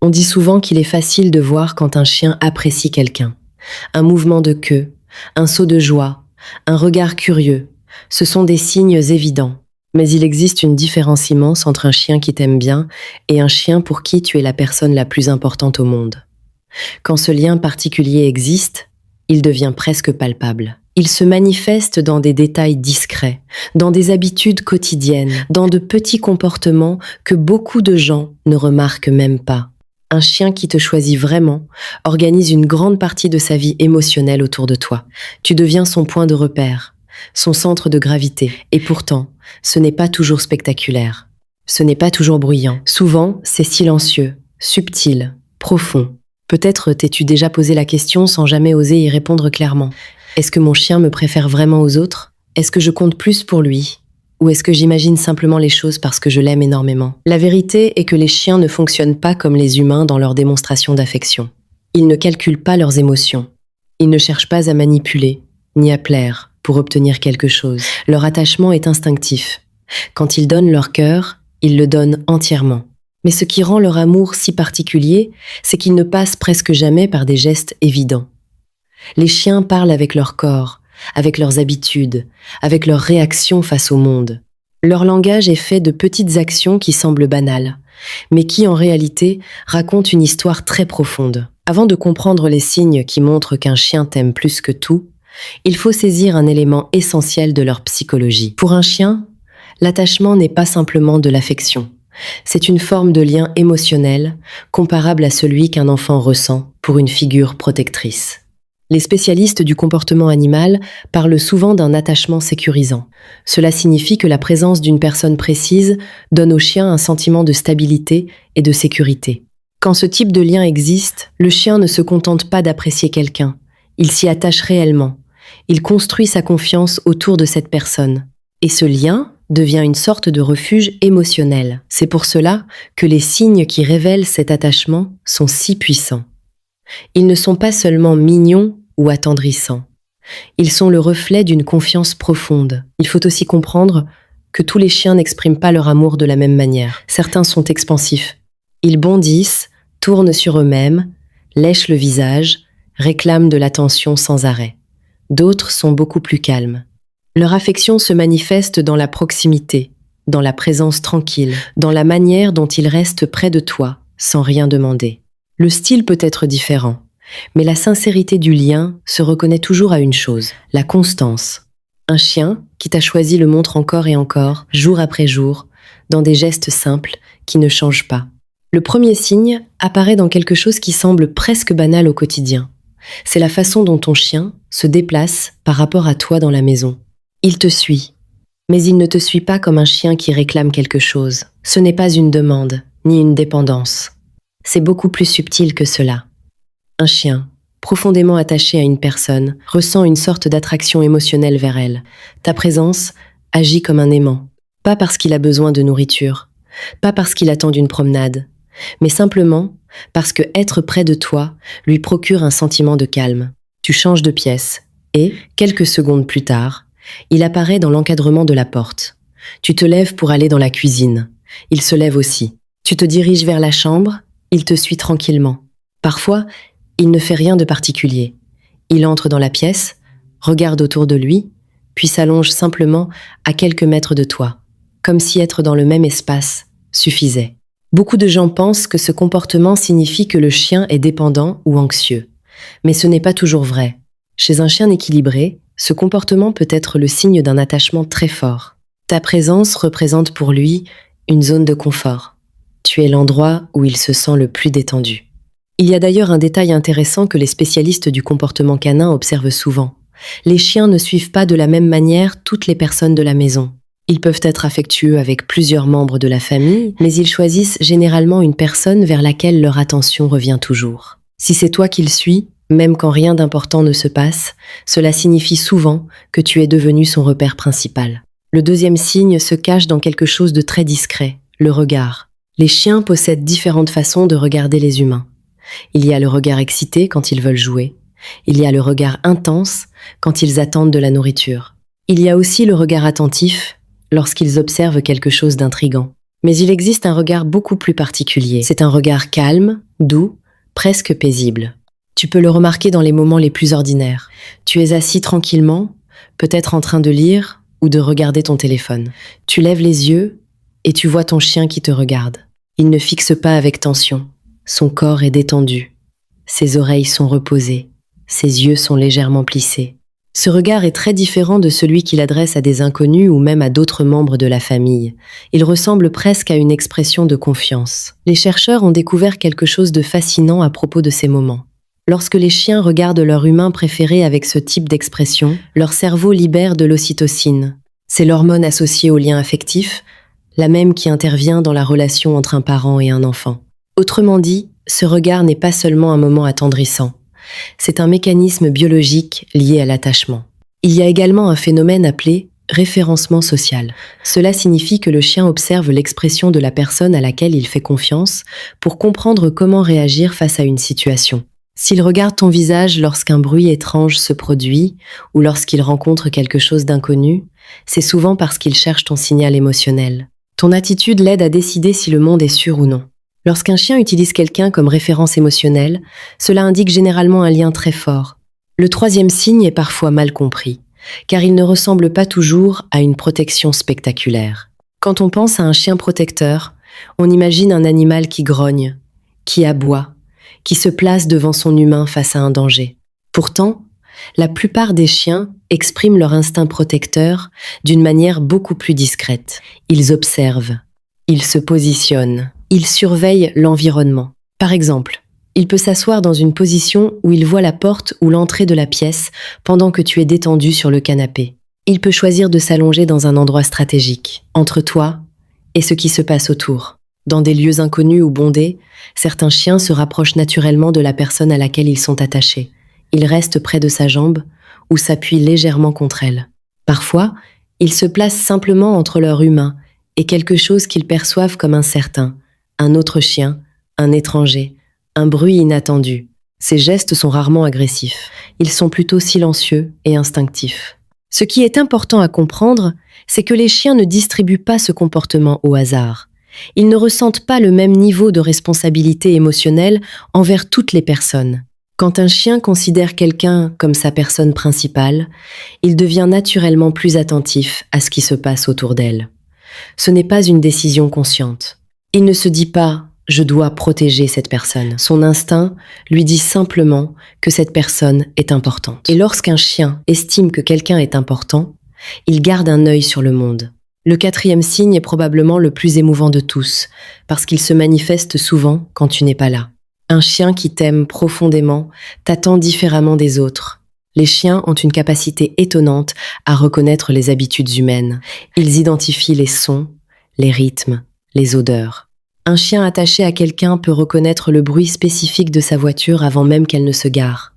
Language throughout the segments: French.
On dit souvent qu'il est facile de voir quand un chien apprécie quelqu'un. Un mouvement de queue, un saut de joie, un regard curieux, ce sont des signes évidents. Mais il existe une différence immense entre un chien qui t'aime bien et un chien pour qui tu es la personne la plus importante au monde. Quand ce lien particulier existe, il devient presque palpable. Il se manifeste dans des détails discrets, dans des habitudes quotidiennes, dans de petits comportements que beaucoup de gens ne remarquent même pas. Un chien qui te choisit vraiment organise une grande partie de sa vie émotionnelle autour de toi. Tu deviens son point de repère, son centre de gravité. Et pourtant, ce n'est pas toujours spectaculaire. Ce n'est pas toujours bruyant. Souvent, c'est silencieux, subtil, profond. Peut-être t'es-tu déjà posé la question sans jamais oser y répondre clairement. Est-ce que mon chien me préfère vraiment aux autres? Est-ce que je compte plus pour lui? Ou est-ce que j'imagine simplement les choses parce que je l'aime énormément? La vérité est que les chiens ne fonctionnent pas comme les humains dans leur démonstration d'affection. Ils ne calculent pas leurs émotions. Ils ne cherchent pas à manipuler, ni à plaire, pour obtenir quelque chose. Leur attachement est instinctif. Quand ils donnent leur cœur, ils le donnent entièrement. Mais ce qui rend leur amour si particulier, c'est qu'ils ne passent presque jamais par des gestes évidents. Les chiens parlent avec leur corps, avec leurs habitudes, avec leurs réactions face au monde. Leur langage est fait de petites actions qui semblent banales, mais qui en réalité racontent une histoire très profonde. Avant de comprendre les signes qui montrent qu'un chien t'aime plus que tout, il faut saisir un élément essentiel de leur psychologie. Pour un chien, l'attachement n'est pas simplement de l'affection. C'est une forme de lien émotionnel comparable à celui qu'un enfant ressent pour une figure protectrice. Les spécialistes du comportement animal parlent souvent d'un attachement sécurisant. Cela signifie que la présence d'une personne précise donne au chien un sentiment de stabilité et de sécurité. Quand ce type de lien existe, le chien ne se contente pas d'apprécier quelqu'un. Il s'y attache réellement. Il construit sa confiance autour de cette personne. Et ce lien devient une sorte de refuge émotionnel. C'est pour cela que les signes qui révèlent cet attachement sont si puissants. Ils ne sont pas seulement mignons ou attendrissants. Ils sont le reflet d'une confiance profonde. Il faut aussi comprendre que tous les chiens n'expriment pas leur amour de la même manière. Certains sont expansifs. Ils bondissent, tournent sur eux-mêmes, lèchent le visage, réclament de l'attention sans arrêt. D'autres sont beaucoup plus calmes. Leur affection se manifeste dans la proximité, dans la présence tranquille, dans la manière dont ils restent près de toi, sans rien demander. Le style peut être différent, mais la sincérité du lien se reconnaît toujours à une chose, la constance. Un chien qui t'a choisi le montre encore et encore, jour après jour, dans des gestes simples qui ne changent pas. Le premier signe apparaît dans quelque chose qui semble presque banal au quotidien. C'est la façon dont ton chien se déplace par rapport à toi dans la maison. Il te suit, mais il ne te suit pas comme un chien qui réclame quelque chose. Ce n'est pas une demande, ni une dépendance. C'est beaucoup plus subtil que cela. Un chien, profondément attaché à une personne, ressent une sorte d'attraction émotionnelle vers elle. Ta présence agit comme un aimant, pas parce qu'il a besoin de nourriture, pas parce qu'il attend une promenade, mais simplement parce que être près de toi lui procure un sentiment de calme. Tu changes de pièce et, quelques secondes plus tard, il apparaît dans l'encadrement de la porte. Tu te lèves pour aller dans la cuisine. Il se lève aussi. Tu te diriges vers la chambre, il te suit tranquillement. Parfois, il ne fait rien de particulier. Il entre dans la pièce, regarde autour de lui, puis s'allonge simplement à quelques mètres de toi, comme si être dans le même espace suffisait. Beaucoup de gens pensent que ce comportement signifie que le chien est dépendant ou anxieux. Mais ce n'est pas toujours vrai. Chez un chien équilibré, ce comportement peut être le signe d'un attachement très fort. Ta présence représente pour lui une zone de confort. Tu es l'endroit où il se sent le plus détendu. Il y a d'ailleurs un détail intéressant que les spécialistes du comportement canin observent souvent. Les chiens ne suivent pas de la même manière toutes les personnes de la maison. Ils peuvent être affectueux avec plusieurs membres de la famille, mais ils choisissent généralement une personne vers laquelle leur attention revient toujours. Si c'est toi qu'il suit, même quand rien d'important ne se passe, cela signifie souvent que tu es devenu son repère principal. Le deuxième signe se cache dans quelque chose de très discret, le regard. Les chiens possèdent différentes façons de regarder les humains. Il y a le regard excité quand ils veulent jouer. Il y a le regard intense quand ils attendent de la nourriture. Il y a aussi le regard attentif lorsqu'ils observent quelque chose d'intrigant. Mais il existe un regard beaucoup plus particulier. C'est un regard calme, doux, presque paisible. Tu peux le remarquer dans les moments les plus ordinaires. Tu es assis tranquillement, peut-être en train de lire ou de regarder ton téléphone. Tu lèves les yeux et tu vois ton chien qui te regarde. Il ne fixe pas avec tension. Son corps est détendu. Ses oreilles sont reposées. Ses yeux sont légèrement plissés. Ce regard est très différent de celui qu'il adresse à des inconnus ou même à d'autres membres de la famille. Il ressemble presque à une expression de confiance. Les chercheurs ont découvert quelque chose de fascinant à propos de ces moments. Lorsque les chiens regardent leur humain préféré avec ce type d'expression, leur cerveau libère de l'ocytocine. C'est l'hormone associée au lien affectif, la même qui intervient dans la relation entre un parent et un enfant. Autrement dit, ce regard n'est pas seulement un moment attendrissant. C'est un mécanisme biologique lié à l'attachement. Il y a également un phénomène appelé référencement social. Cela signifie que le chien observe l'expression de la personne à laquelle il fait confiance pour comprendre comment réagir face à une situation. S'il regarde ton visage lorsqu'un bruit étrange se produit ou lorsqu'il rencontre quelque chose d'inconnu, c'est souvent parce qu'il cherche ton signal émotionnel. Ton attitude l'aide à décider si le monde est sûr ou non. Lorsqu'un chien utilise quelqu'un comme référence émotionnelle, cela indique généralement un lien très fort. Le troisième signe est parfois mal compris, car il ne ressemble pas toujours à une protection spectaculaire. Quand on pense à un chien protecteur, on imagine un animal qui grogne, qui aboie, qui se place devant son humain face à un danger. Pourtant, la plupart des chiens expriment leur instinct protecteur d'une manière beaucoup plus discrète. Ils observent, ils se positionnent, ils surveillent l'environnement. Par exemple, il peut s'asseoir dans une position où il voit la porte ou l'entrée de la pièce pendant que tu es détendu sur le canapé. Il peut choisir de s'allonger dans un endroit stratégique, entre toi et ce qui se passe autour. Dans des lieux inconnus ou bondés, certains chiens se rapprochent naturellement de la personne à laquelle ils sont attachés. Ils restent près de sa jambe ou s'appuient légèrement contre elle. Parfois, ils se placent simplement entre leur humain et quelque chose qu'ils perçoivent comme incertain, un autre chien, un étranger, un bruit inattendu. Ces gestes sont rarement agressifs. Ils sont plutôt silencieux et instinctifs. Ce qui est important à comprendre, c'est que les chiens ne distribuent pas ce comportement au hasard. Ils ne ressentent pas le même niveau de responsabilité émotionnelle envers toutes les personnes. Quand un chien considère quelqu'un comme sa personne principale, il devient naturellement plus attentif à ce qui se passe autour d'elle. Ce n'est pas une décision consciente. Il ne se dit pas « je dois protéger cette personne ». Son instinct lui dit simplement que cette personne est importante. Et lorsqu'un chien estime que quelqu'un est important, il garde un œil sur le monde. Le quatrième signe est probablement le plus émouvant de tous, parce qu'il se manifeste souvent quand tu n'es pas là. Un chien qui t'aime profondément t'attend différemment des autres. Les chiens ont une capacité étonnante à reconnaître les habitudes humaines. Ils identifient les sons, les rythmes, les odeurs. Un chien attaché à quelqu'un peut reconnaître le bruit spécifique de sa voiture avant même qu'elle ne se gare.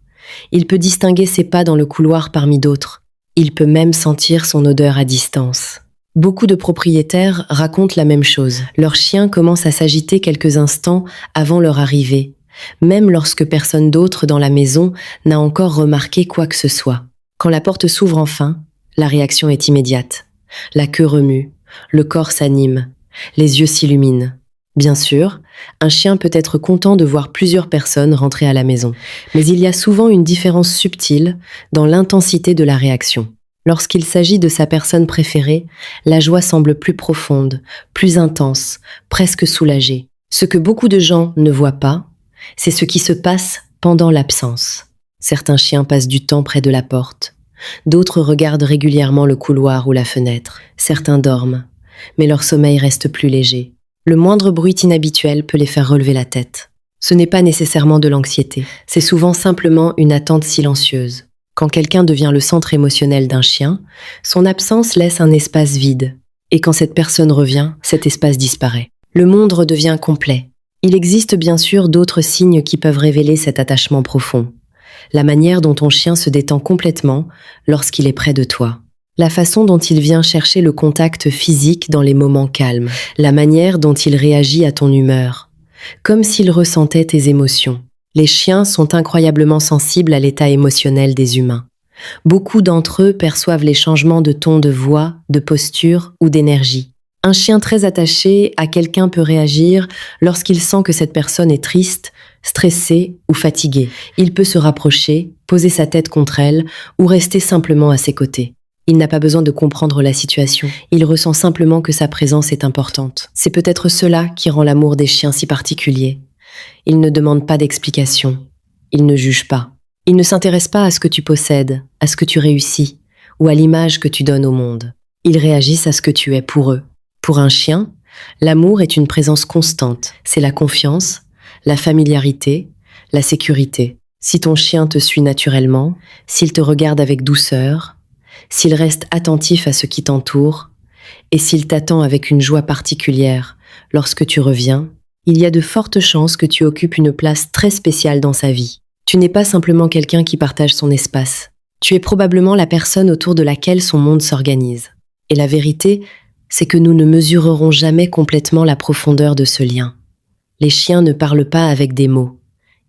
Il peut distinguer ses pas dans le couloir parmi d'autres. Il peut même sentir son odeur à distance. Beaucoup de propriétaires racontent la même chose. Leur chien commence à s'agiter quelques instants avant leur arrivée, même lorsque personne d'autre dans la maison n'a encore remarqué quoi que ce soit. Quand la porte s'ouvre enfin, la réaction est immédiate. La queue remue, le corps s'anime, les yeux s'illuminent. Bien sûr, un chien peut être content de voir plusieurs personnes rentrer à la maison, mais il y a souvent une différence subtile dans l'intensité de la réaction. Lorsqu'il s'agit de sa personne préférée, la joie semble plus profonde, plus intense, presque soulagée. Ce que beaucoup de gens ne voient pas, c'est ce qui se passe pendant l'absence. Certains chiens passent du temps près de la porte. D'autres regardent régulièrement le couloir ou la fenêtre. Certains dorment, mais leur sommeil reste plus léger. Le moindre bruit inhabituel peut les faire relever la tête. Ce n'est pas nécessairement de l'anxiété, c'est souvent simplement une attente silencieuse. Quand quelqu'un devient le centre émotionnel d'un chien, son absence laisse un espace vide. Et quand cette personne revient, cet espace disparaît. Le monde redevient complet. Il existe bien sûr d'autres signes qui peuvent révéler cet attachement profond. La manière dont ton chien se détend complètement lorsqu'il est près de toi. La façon dont il vient chercher le contact physique dans les moments calmes. La manière dont il réagit à ton humeur. Comme s'il ressentait tes émotions. Les chiens sont incroyablement sensibles à l'état émotionnel des humains. Beaucoup d'entre eux perçoivent les changements de ton de voix, de posture ou d'énergie. Un chien très attaché à quelqu'un peut réagir lorsqu'il sent que cette personne est triste, stressée ou fatiguée. Il peut se rapprocher, poser sa tête contre elle ou rester simplement à ses côtés. Il n'a pas besoin de comprendre la situation. Il ressent simplement que sa présence est importante. C'est peut-être cela qui rend l'amour des chiens si particulier. Ils ne demandent pas d'explication. Ils ne jugent pas. Ils ne s'intéressent pas à ce que tu possèdes, à ce que tu réussis ou à l'image que tu donnes au monde. Ils réagissent à ce que tu es pour eux. Pour un chien, l'amour est une présence constante. C'est la confiance, la familiarité, la sécurité. Si ton chien te suit naturellement, s'il te regarde avec douceur, s'il reste attentif à ce qui t'entoure, et s'il t'attend avec une joie particulière lorsque tu reviens, il y a de fortes chances que tu occupes une place très spéciale dans sa vie. Tu n'es pas simplement quelqu'un qui partage son espace. Tu es probablement la personne autour de laquelle son monde s'organise. Et la vérité, c'est que nous ne mesurerons jamais complètement la profondeur de ce lien. Les chiens ne parlent pas avec des mots.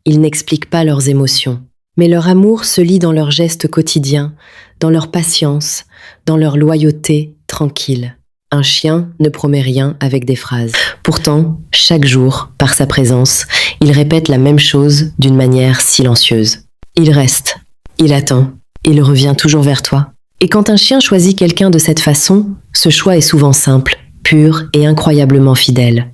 Ils n'expliquent pas leurs émotions. Mais leur amour se lit dans leurs gestes quotidiens, dans leur patience, dans leur loyauté tranquille. Un chien ne promet rien avec des phrases. Pourtant, chaque jour, par sa présence, il répète la même chose d'une manière silencieuse. Il reste, il attend, il revient toujours vers toi. Et quand un chien choisit quelqu'un de cette façon, ce choix est souvent simple, pur et incroyablement fidèle.